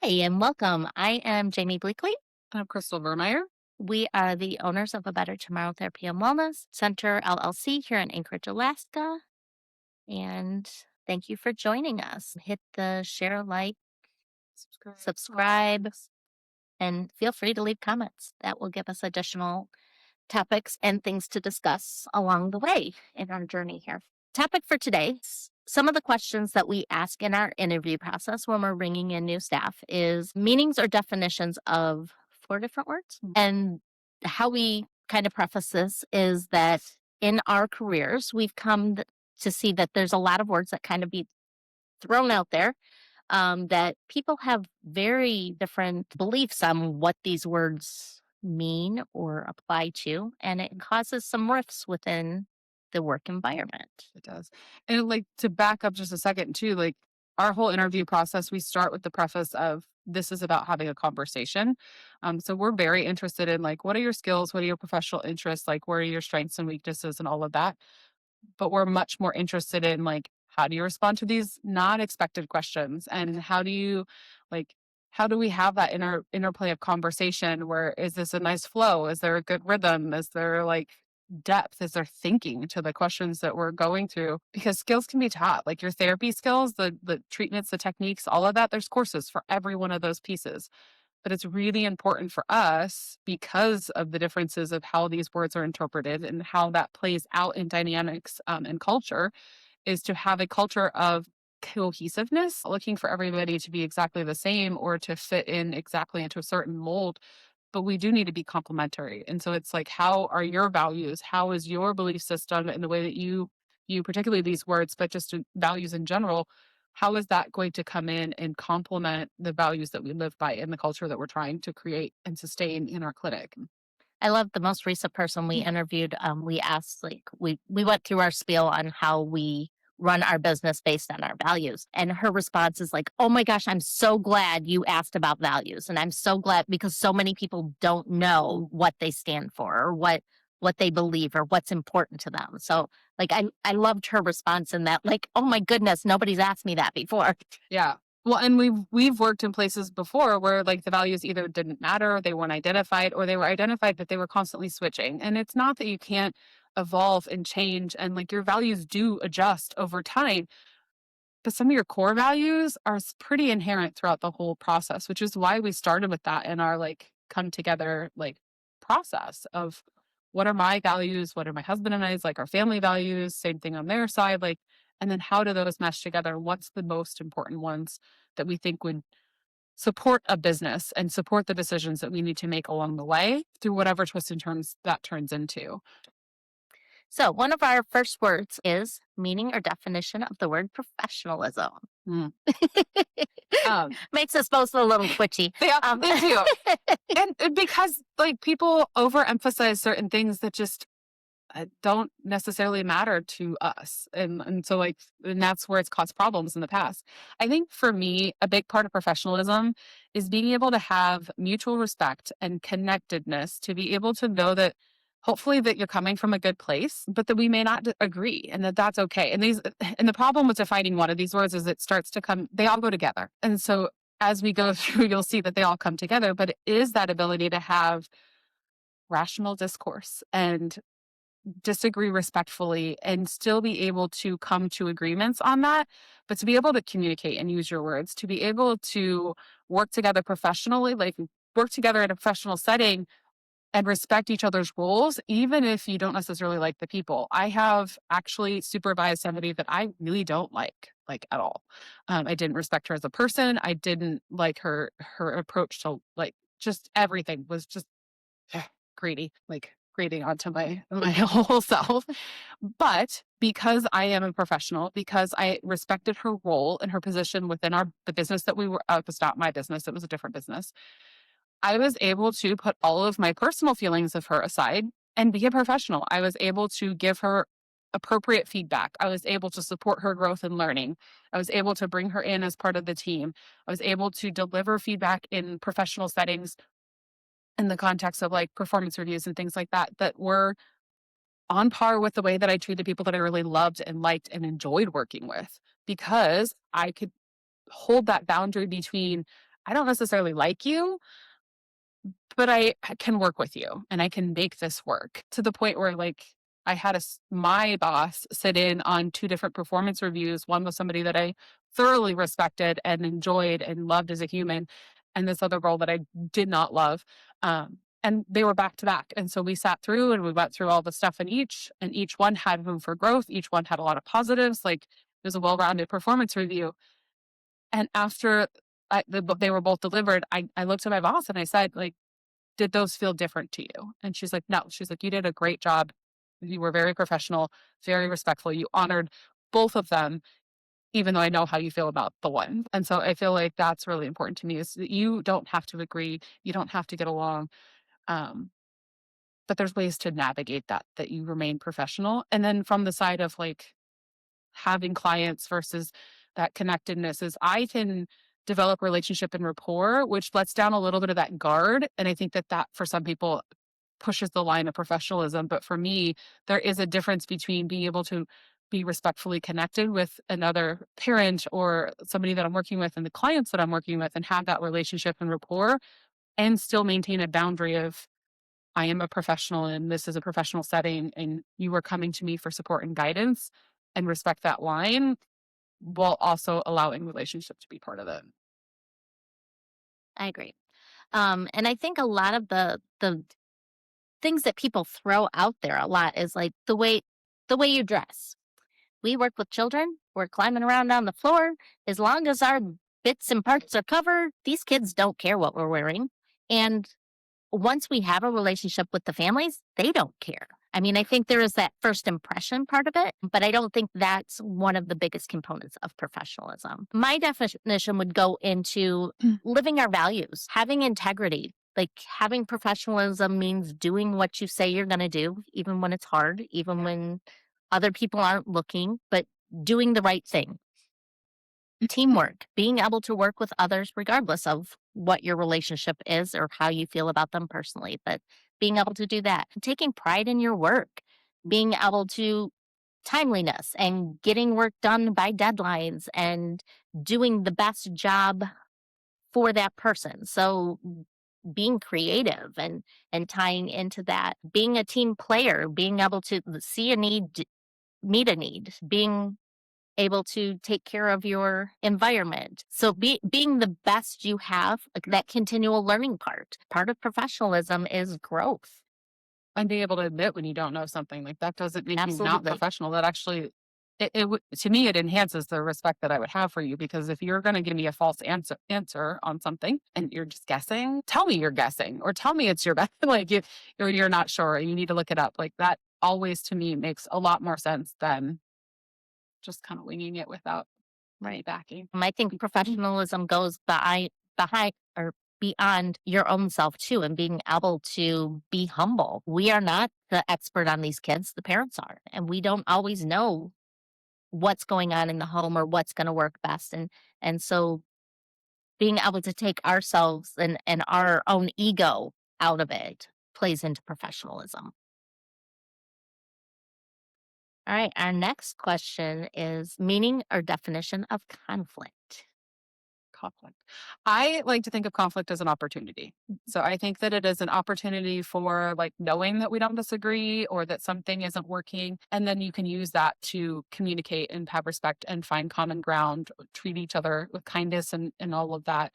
Hi, and welcome. I am Jamie Bleakley. I'm Crystal Vermeyer. We are the owners of A Better Tomorrow Therapy and Wellness Center, LLC, here in Anchorage, Alaska. And thank you for joining us. Hit the share, like, Subscribe. All the subscribe, things. and feel free to leave comments. That will give us additional topics and things to discuss along the way in our journey here. Topic for today, some of the questions that we ask in our interview process when we're bringing in new staff is meanings or definitions of four different words. And how we kind of preface this is that in our careers, we've come to see that there's a lot of words that kind of be thrown out there, that people have very different beliefs on what these words mean or apply to, and it causes some rifts within the work environment. It does. And like to back up just a second too, like our whole interview process, we start with the preface of this is about having a conversation. So we're very interested in like what are your skills, what are your professional interests, like where are your strengths and weaknesses and all of that. But we're much more interested in like how do you respond to these not expected questions and how do you like how do we have that interplay of conversation where is this a nice flow, is there a good rhythm, is there like depth, is there thinking to the questions that we're going through, because skills can be taught, like your therapy skills, the treatments, the techniques, all of that, there's courses for every one of those pieces. But it's really important for us because of the differences of how these words are interpreted and how that plays out in dynamics and culture, is to have a culture of cohesiveness, looking for everybody to be exactly the same or to fit in exactly into a certain mold. But we do need to be complementary. And so it's like, how are your values? How is your belief system and the way that you particularly these words, but just values in general, how is that going to come in and complement the values that we live by in the culture that we're trying to create and sustain in our clinic? I love the most recent person we interviewed. We asked, like, we went through our spiel on how we run our business based on our values. And her response is like, oh my gosh, I'm so glad you asked about values. And I'm so glad because so many people don't know what they stand for or what they believe or what's important to them. So like I loved her response in that, like, oh my goodness, nobody's asked me that before. Yeah. Well, and we've worked in places before where like the values either didn't matter, they weren't identified, or they were identified, but they were constantly switching. And it's not that you can't evolve and change and like your values do adjust over time, but some of your core values are pretty inherent throughout the whole process, which is why we started with that in our like come together like process of what are my values, what are my husband and I's like our family values, same thing on their side, like, and then how do those mesh together? What's the most important ones that we think would support a business and support the decisions that we need to make along the way through whatever twists and turns that turns into? So one of our first words is meaning or definition of the word professionalism. Mm. Um, Makes us both a little twitchy. they do. And because like people overemphasize certain things that just don't necessarily matter to us, and so like and that's where it's caused problems in the past. I think for me, a big part of professionalism is being able to have mutual respect and connectedness to be able to know that hopefully that you're coming from a good place, but that we may not agree and that that's okay. And these and the problem with defining one of these words is it starts to come, they all go together. And so as we go through, you'll see that they all come together, but it is that ability to have rational discourse and disagree respectfully and still be able to come to agreements on that, but to be able to communicate and use your words, to be able to work together professionally, like work together in a professional setting and respect each other's roles, even if you don't necessarily like the people. I have actually supervised somebody that I really don't like at all. I didn't respect her as a person. I didn't like her approach to like just everything was just greedy, like grating onto my whole self. But because I am a professional, because I respected her role and her position within the business that we were, it was not my business, it was a different business. I was able to put all of my personal feelings of her aside and be a professional. I was able to give her appropriate feedback. I was able to support her growth and learning. I was able to bring her in as part of the team. I was able to deliver feedback in professional settings in the context of like performance reviews and things like that, that were on par with the way that I treated people that I really loved and liked and enjoyed working with, because I could hold that boundary between I don't necessarily like you, but I can work with you and I can make this work to the point where like I had my boss sit in on two different performance reviews. One was somebody that I thoroughly respected and enjoyed and loved as a human, and this other girl that I did not love. And they were back to back. And so we sat through and we went through all the stuff in each, and each one had room for growth. Each one had a lot of positives. Like it was a well rounded performance review. And after they were both delivered, I looked at my boss and I said, like, did those feel different to you? And she's like, no. She's like, you did a great job. You were very professional, very respectful. You honored both of them, even though I know how you feel about the one. And so I feel like that's really important to me is that you don't have to agree. You don't have to get along. Um, but there's ways to navigate that you remain professional. And then from the side of like having clients versus that connectedness is I can develop relationship and rapport, which lets down a little bit of that guard. And I think that for some people pushes the line of professionalism. But for me, there is a difference between being able to be respectfully connected with another parent or somebody that I'm working with and the clients that I'm working with and have that relationship and rapport and still maintain a boundary of I am a professional and this is a professional setting and you are coming to me for support and guidance and respect that line while also allowing relationship to be part of it. I agree. And I think a lot of the things that people throw out there a lot is like the way you dress. We work with children. We're climbing around on the floor. As long as our bits and parts are covered, these kids don't care what we're wearing. And once we have a relationship with the families, they don't care. I mean, I think there is that first impression part of it, but I don't think that's one of the biggest components of professionalism. My definition would go into living our values, having integrity. Like having professionalism means doing what you say you're going to do, even when it's hard, even when other people aren't looking, but doing the right thing. Teamwork, being able to work with others regardless of what your relationship is or how you feel about them personally, but being able to do that, taking pride in your work, being able to timeliness and getting work done by deadlines and doing the best job for that person. So being creative and tying into that, being a team player, being able to see a need, meet a need, being able to take care of your environment. So being the best you have, like that continual learning part. Part of professionalism is growth. And being able to admit when you don't know something like that doesn't make you not Absolutely. professional. That actually, to me, it enhances the respect that I would have for you. Because if you're going to give me a false answer on something and you're just guessing, tell me you're guessing, or tell me it's your best. Like you're not sure, you need to look it up. Like that always to me makes a lot more sense than just kind of winging it without any Right. backing. I think professionalism goes behind or beyond your own self too, and being able to be humble. We are not the expert on these kids, the parents are, and we don't always know what's going on in the home or what's going to work best. And so being able to take ourselves and our own ego out of it plays into professionalism. All right, our next question is meaning or definition of conflict. Conflict. I like to think of conflict as an opportunity. So I think that it is an opportunity for like knowing that we don't disagree or that something isn't working. And then you can use that to communicate and have respect and find common ground, treat each other with kindness and all of that.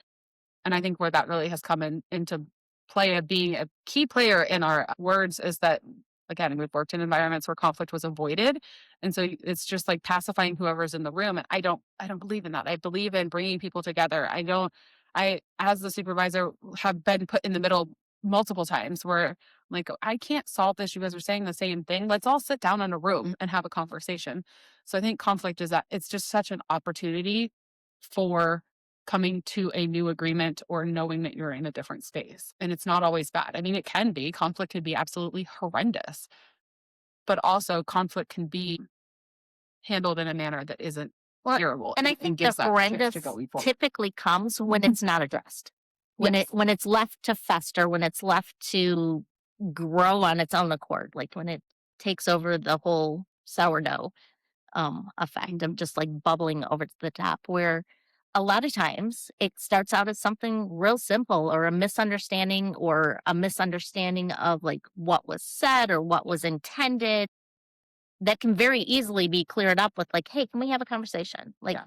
And I think where that really has come into play of being a key player in our words is that, again, we've worked in environments where conflict was avoided. And so it's just like pacifying whoever's in the room. And I don't believe in that. I believe in bringing people together. As the supervisor, have been put in the middle multiple times where I'm like, I can't solve this. You guys are saying the same thing. Let's all sit down in a room and have a conversation. So I think conflict is that it's just such an opportunity for coming to a new agreement or knowing that you're in a different space. And it's not always bad. I mean, it can be. Conflict can be absolutely horrendous, but also conflict can be handled in a manner that isn't Well, terrible and I and think the gives that shift to horrendous going forward. typically comes when it's not addressed. Yes. When it's left to fester, when it's left to grow on its own accord, like when it takes over the whole sourdough effect of just like bubbling over to the top where a lot of times it starts out as something real simple or a misunderstanding of like what was said or what was intended that can very easily be cleared up with like, hey, can we have a conversation? Like, Yeah.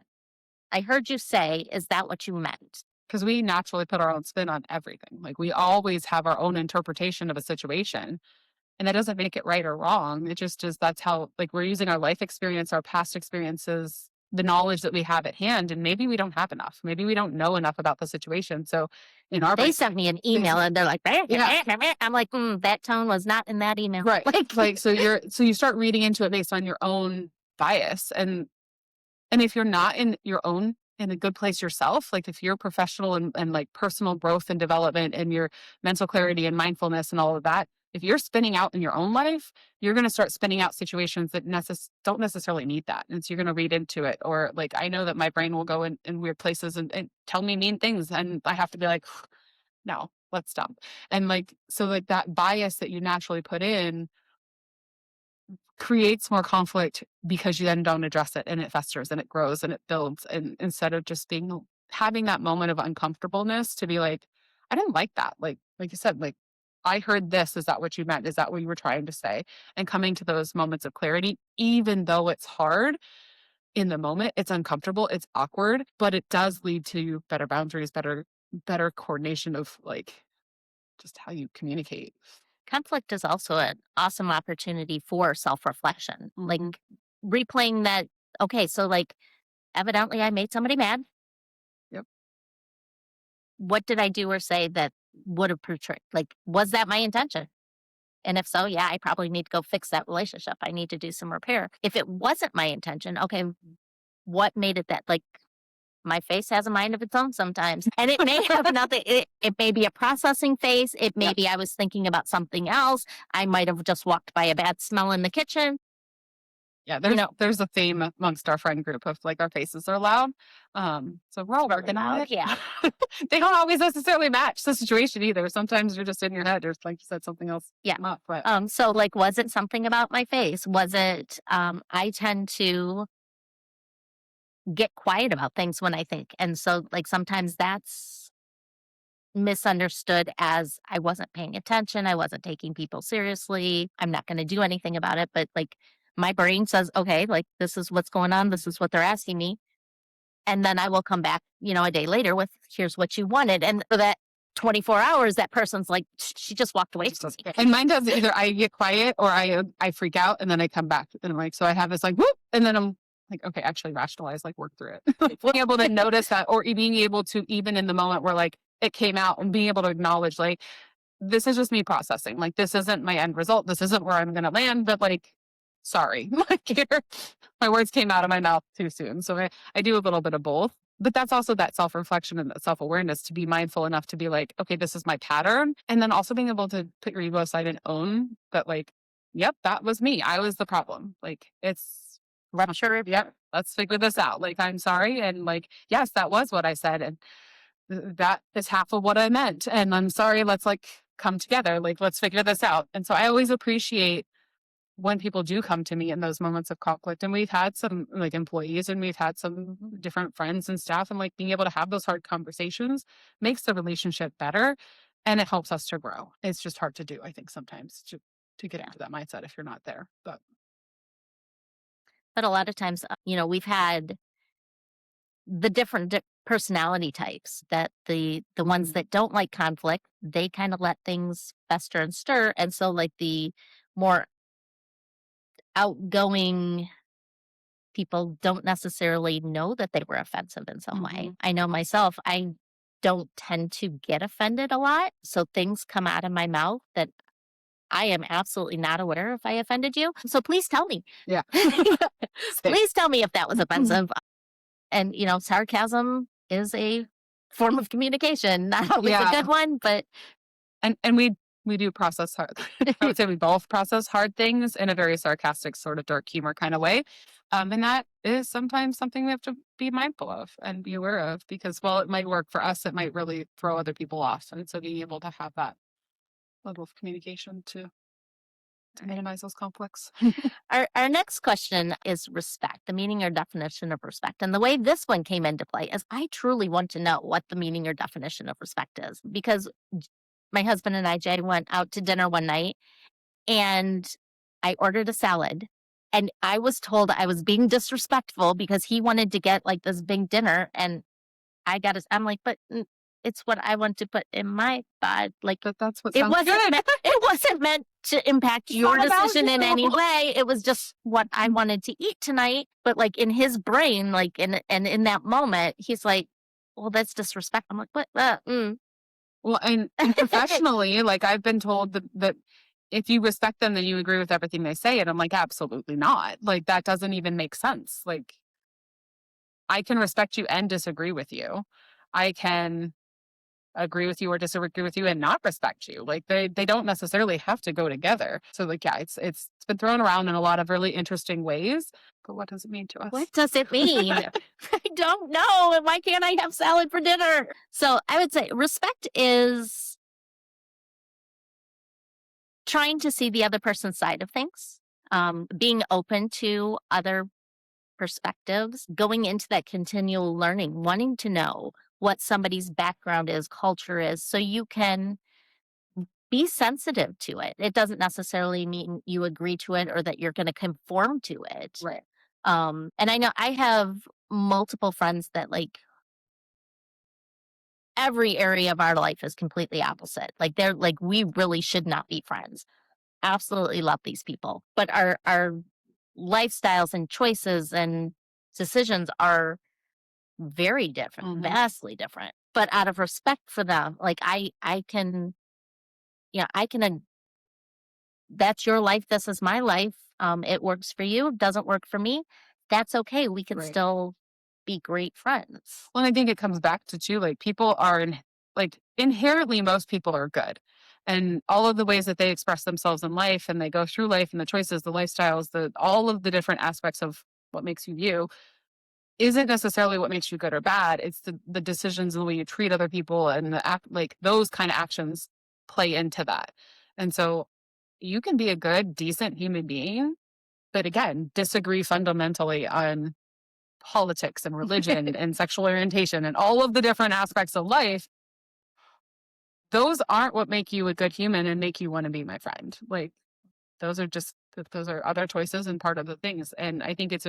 I heard you say, is that what you meant? Because we naturally put our own spin on everything. Like we always have our own interpretation of a situation. And that doesn't make it right or wrong. It just is that's how like we're using our life experience, our past experiences, the knowledge that we have at hand, and maybe we don't have enough. Maybe we don't know enough about the situation. So in our They brain, sent me an they, email and they're like, yeah, I'm like, that tone was not in that email. right. Like, Like so you start reading into it based on your own bias. And if you're not in a good place yourself, like if you're professional and like personal growth and development and your mental clarity and mindfulness and all of that, if you're spinning out in your own life, you're going to start spinning out situations that don't necessarily need that. And so you're going to read into it. Or like, I know that my brain will go in weird places and tell me mean things. And I have to be like, no, let's stop. And like, so like that bias that you naturally put in creates more conflict because you then don't address it and it festers and it grows and it builds. And instead of just having that moment of uncomfortableness to be like, I didn't like that. Like you said, like I heard this. Is that what you meant? Is that what you were trying to say? And coming to those moments of clarity, even though it's hard in the moment, it's uncomfortable, it's awkward, but it does lead to better boundaries, better coordination of like just how you communicate. conflict is also an awesome opportunity for self reflection. Like, Mhm. replaying that, okay, so like, evidently I made somebody mad. Yep. What did I do or say that would have portrayed? Like, was that my intention? And if so, yeah, I probably need to go fix that relationship. I need to do some repair. If it wasn't my intention, okay, what made it that? Like, my face has a mind of its own sometimes. And it may have nothing, it may be a processing phase. It may Yeah. be I was thinking about something else. I might have just walked by a bad smell in the kitchen. Yeah, You know, there's a theme amongst our friend group of like our faces are loud. So we're all really working on loud. it. Yeah. They don't always necessarily match the situation either. Sometimes you're just in your head, or like you said, something else Yeah. come up. But So like, was it something about my face? Was it, I tend to get quiet about things when I think. And so like sometimes that's misunderstood as I wasn't paying attention, I wasn't taking people seriously, I'm not going to do anything about it, but like my brain says, okay, like this is what's going on, this is what they're asking me, and then I will come back, a day later with here's what you wanted, and for that 24 hours that person's like she just walked away from me. and mine does either I get quiet or I freak out and then I come back and I'm like, so I have this like whoop, and then I'm like, okay, actually rationalize, like work through it. Like, being able to notice that, or being able to even in the moment where like it came out and being able to acknowledge like this is just me processing. Like this isn't my end result. This isn't where I'm gonna land, but like sorry. Like here, my words came out of my mouth too soon. So I do a little bit of both. But that's also that self-reflection and that self-awareness to be mindful enough to be like, okay, this is my pattern. And then also being able to put your ego aside and own that like, yep, that was me. I was the problem. Like it's Rupture. yep, let's figure this out. Like I'm sorry. And like, yes, that was what I said. And that is half of what I meant. And I'm sorry, let's like come together. Like, let's figure this out. And so I always appreciate when people do come to me in those moments of conflict. And we've had some like employees and we've had some different friends and staff, and like being able to have those hard conversations makes the relationship better and it helps us to grow. It's just hard to do, I think, sometimes to get Yeah. into that mindset if you're not there. But But a lot of times, we've had the different personality types that the ones mhm, that don't like conflict, they kind of let things fester and stir, and so like the more outgoing people don't necessarily know that they were offensive in some way. mhm. I know myself, I don't tend to get offended a lot, so things come out of my mouth that I am absolutely not aware if I offended you, so please tell me. Yeah. Same. Please tell me if that was offensive. And, sarcasm is a form of communication, not always a Yeah. good one, but And we do process hard. I would say we both process hard things in a very sarcastic, sort of dark humor kind of way. And that is sometimes something we have to be mindful of and be aware of because while it might work for us, it might really throw other people off. And so being able to have that level of communication too. to All right. minimize those conflicts. Our next question is respect, the meaning or definition of respect. And the way this one came into play is I truly want to know what the meaning or definition of respect is because my husband and I, Jay, went out to dinner one night and I ordered a salad. And I was told I was being disrespectful because he wanted to get like this big dinner. And I'm like, but it's what I want to put in my bod. Like, That's what sounds good. it wasn't meant to impact It's your not about decision in any you. way. It was just what I wanted to eat tonight. But like in his brain, like in that moment, he's like, well, that's disrespect. I'm like, what? Well, and professionally, like I've been told that if you respect them, then you agree with everything they say. And I'm like, absolutely not. Like that doesn't even make sense. Like I can respect you and disagree with you. I can agree with you or disagree with you and not respect you. Like they don't necessarily have to go together. So like yeah, it's been thrown around in a lot of really interesting ways. But what does it mean to us? What does it mean? I don't know. And why can't I have salad for dinner? So I would say respect is trying to see the other person's side of things, being open to other perspectives, going into that continual learning, wanting to know what somebody's background is, culture is, so you can be sensitive to it. It doesn't necessarily mean you agree to it or that you're going to conform to it. Right. And I know I have multiple friends that like every area of our life is completely opposite. Like they're like we really should not be friends. Absolutely love these people, but our lifestyles and choices and decisions are very different, Hmm. vastly different. But out of respect for them, like I can, yeah, I can. That's your life. This is my life. It works for you. Doesn't work for me. That's okay. We can Right. still be great friends. Well, and I think it comes back to too, like people are like inherently most people are good. And all of the ways that they express themselves in life and they go through life and the choices, the lifestyles, the all of the different aspects of what makes you you isn't necessarily what makes you good or bad. It's the decisions and the way you treat other people and the act like those kind of actions play into that. And so you can be a good, decent human being, but again, disagree fundamentally on politics and religion and sexual orientation and all of the different aspects of life, those aren't what make you a good human and make you want to be my friend. Like those are other choices and part of the things. And I think it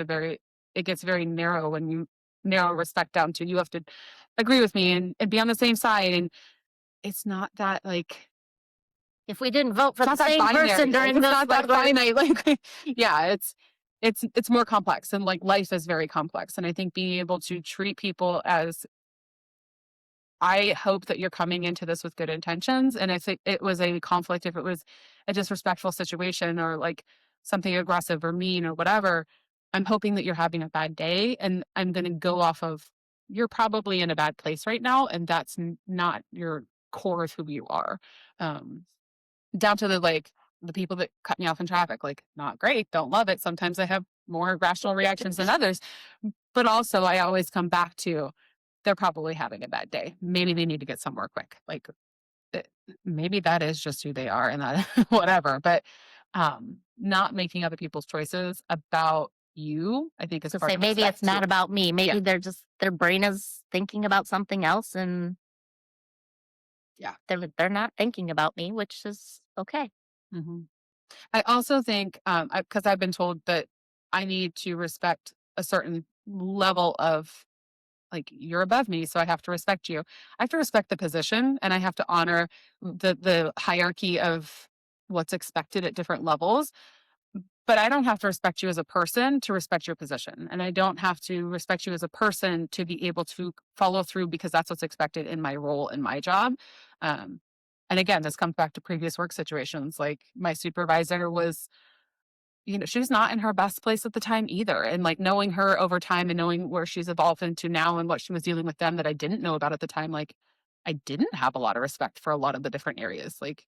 gets very narrow when you narrow respect down to you have to agree with me and be on the same side. And it's not that like If we didn't vote for it's the not that same person binary. Like during it's this, not that finite. Like yeah, it's more complex and like life is very complex. And I think being able to treat people as I hope that you're coming into this with good intentions. And if it was a conflict, if it was a disrespectful situation or like something aggressive or mean or whatever, I'm hoping that you're having a bad day. And I'm going to go off of you're probably in a bad place right now. And that's not your core of who you are. Um, Down to the like the people that cut me off in traffic, like not great, don't love it. Sometimes I have more rational reactions than others. But also, I always come back to they're probably having a bad day. Maybe they need to get somewhere quick. Like it, maybe that is just who they are and that whatever. But not making other people's choices about you, I think is to part say of maybe it's respect too. not about me. Yeah. Maybe they're just their brain is thinking about something else and Yeah. they're not thinking about me, which is okay. Hmm. I also think because I've been told that I need to respect a certain level of like you're above me, so I have to respect you. I have to respect the position and I have to honor the hierarchy of what's expected at different levels. But I don't have to respect you as a person to respect your position. And I don't have to respect you as a person to be able to follow through because that's what's expected in my role in my job. Um, and again, this comes back to previous work situations. Like my supervisor was she was not in her best place at the time either. And like knowing her over time and knowing where she's evolved into now and what she was dealing with them that I didn't know about at the time, like I didn't have a lot of respect for a lot of the different areas. Like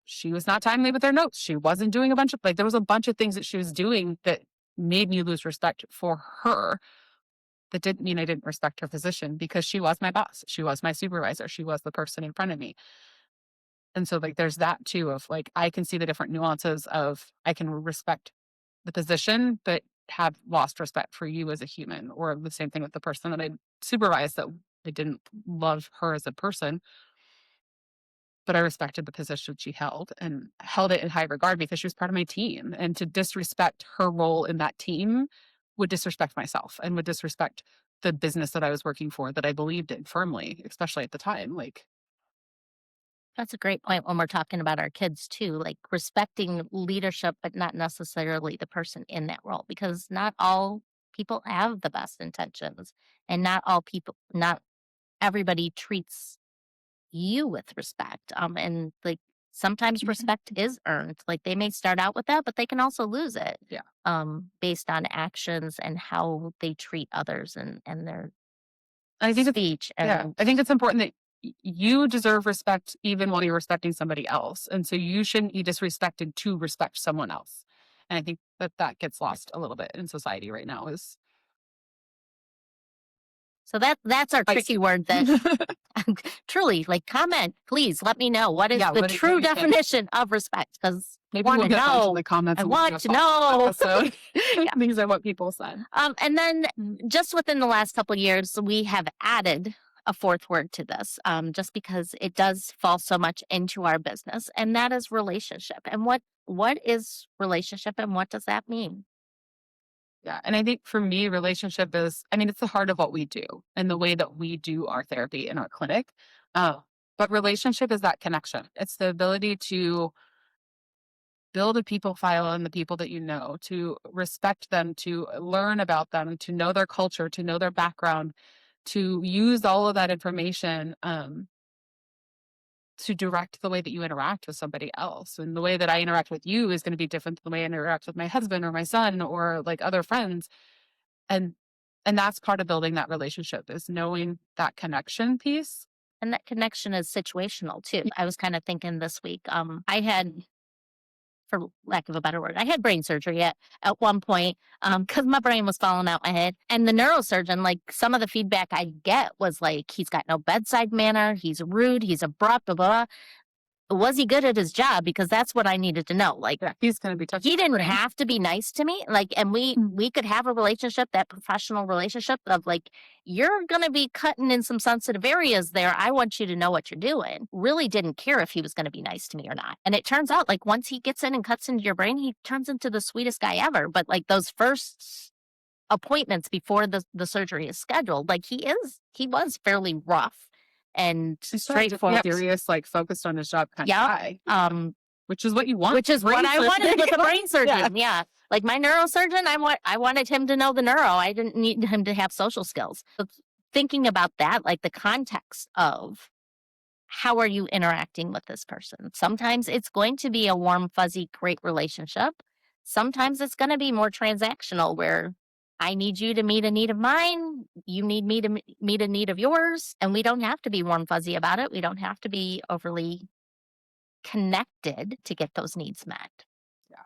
she was not timely with her notes. She wasn't doing a bunch of like there was a bunch of things that she was doing that made me lose respect for her. That didn't mean I didn't respect her position because she was my boss. She was my supervisor. She was the person in front of me. And so like there's that too of like I can see the different nuances of I can respect the position, but have lost respect for you as a human, or the same thing with the person that I supervised that I didn't love her as a person, but I respected the position she held and held it in high regard because she was part of my team. And to disrespect her role in that team would disrespect myself and would disrespect the business that I was working for that I believed in firmly, especially at the time. Like, That's a great point when we're talking about our kids too, like respecting leadership, but not necessarily the person in that role, because not all people have the best intentions, and not everybody treats you with respect. And like sometimes respect is earned. Like they may start out with that, but they can also lose it. yeah. Based on actions and how they treat others and their I think it's speech yeah, and I think it's important that you deserve respect even while you're respecting somebody else, and so you shouldn't be disrespected to respect someone else. And I think that that gets lost a little bit in society right now. Is so that's our Spicy. tricky word that truly, like, comment, please let me know what is Yeah, the what true do you think? definition of respect, because I Maybe want we'll to get a bunch in know. the comments I and we can do want a to follow-up know. episode. Yeah. These are what people said. And then just within the last couple of years, we have added a fourth word to this, just because it does fall so much into our business, and that is relationship. And what is relationship, and what does that mean? Yeah. And I think for me, relationship is, I mean, it's the heart of what we do and the way that we do our therapy in our clinic. Uh, but relationship is that connection. It's the ability to build a people file on the people that you know, to respect them, to learn about them, to know their culture, to know their background, to use all of that information to direct the way that you interact with somebody else. And the way that I interact with you is going to be different than the way I interact with my husband or my son or like other friends. And and that's part of building that relationship is knowing that connection piece. And that connection is situational too. I was kind of thinking this week, I had, for lack of a better word, I had brain surgery at one point, because my brain was falling out my head. And the neurosurgeon, like some of the feedback I get was like, he's got no bedside manner, he's rude, he's abrupt, blah, blah, blah. Was he good at his job? Because that's what I needed to know. Like, Yeah, he's going to be touching. he the didn't brain. have to be nice to me. Like, and we could have a relationship, that professional relationship of like, you're gonna be cutting in some sensitive areas there. I want you to know what you're doing. Really didn't care if he was gonna be nice to me or not. And it turns out like once he gets in and cuts into your brain, he turns into the sweetest guy ever. But like those first appointments before the surgery is scheduled, like he was fairly rough and He's such a straightforward. serious, like focused on his job kind of Yeah. guy. Which is what you want. Which is what I wanted with a brain surgeon. Yeah. Yeah. Like my neurosurgeon, I wanted him to know the neuro. I didn't need him to have social skills. So thinking about that, like the context of how are you interacting with this person? Sometimes it's going to be a warm, fuzzy, great relationship. Sometimes it's going to be more transactional where I need you to meet a need of mine. You need me to meet a need of yours. And we don't have to be warm, fuzzy about it. We don't have to be overly connected to get those needs met. Yeah.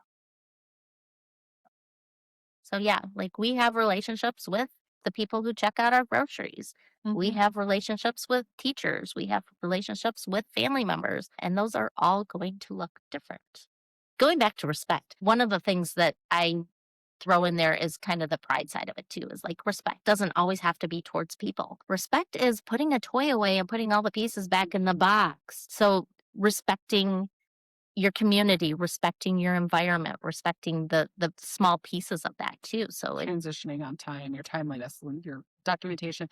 So yeah, like we have relationships with the people who check out our groceries. We Mhm. have relationships with teachers. We have relationships with family members, and those are all going to look different. Going back to respect, one of the things that I throw in there is kind of the pride side of it too, is like respect doesn't always have to be towards people. Respect is putting a toy away and putting all the pieces back in the box. So respecting your community, respecting your environment, respecting the small pieces of that too. So Transitioning on time, your timeliness, and your documentation,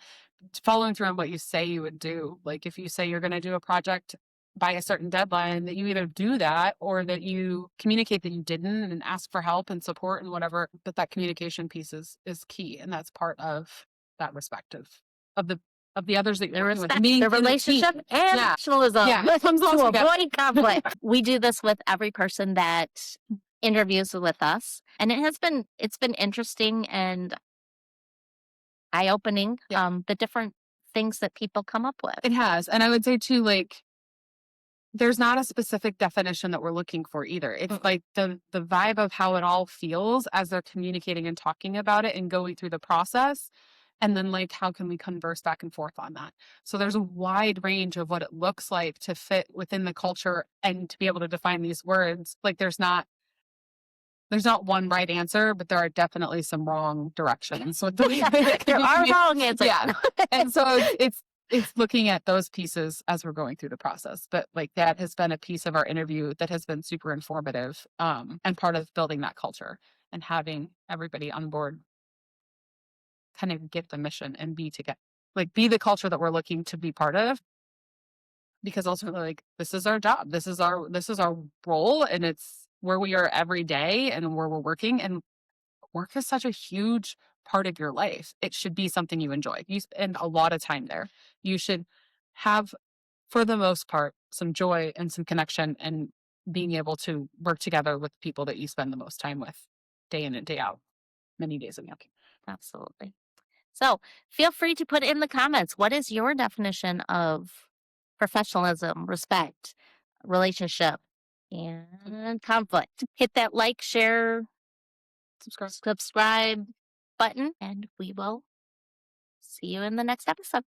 following through on what you say you would do. Like if you say you're going to do a project by a certain deadline, that you either do that or that you communicate that you didn't and ask for help and support and whatever. But that communication piece is key, and that's part of that respect of the others that the you're working with. respect, Being the in a team. relationship, and Yeah. nationalism Yeah, it comes all to together. avoid conflict. We do this with every person that interviews with us, and it's been interesting and eye opening. Yeah. The different things that people come up with. It has, and I would say too, like there's not a specific definition that we're looking for either. It's like the vibe of how it all feels as they're communicating and talking about it and going through the process And then like how can we converse back and forth on that? So there's a wide range of what it looks like to fit within the culture and to be able to define these words. Like there's not one right answer, but there are definitely some wrong directions with the way that it could There are be. wrong answers. Yeah. And so it's looking at those pieces as we're going through the process. But like that has been a piece of our interview that has been super informative, and part of building that culture and having everybody on board kind of get the mission and be together, like be the culture that we're looking to be part of, because ultimately like this is our job, this is our role, and it's where we are every day and where we're working, and work is such a huge part of your life. It should be something you enjoy. You spend a lot of time there. You should have, for the most part, some joy and some connection and being able to work together with people that you spend the most time with day in and day out, many days a week. Absolutely. So feel free to put in the comments, what is your definition of professionalism, respect, relationship, and conflict? Hit that like, share, Subscribe. subscribe button, and we will see you in the next episode.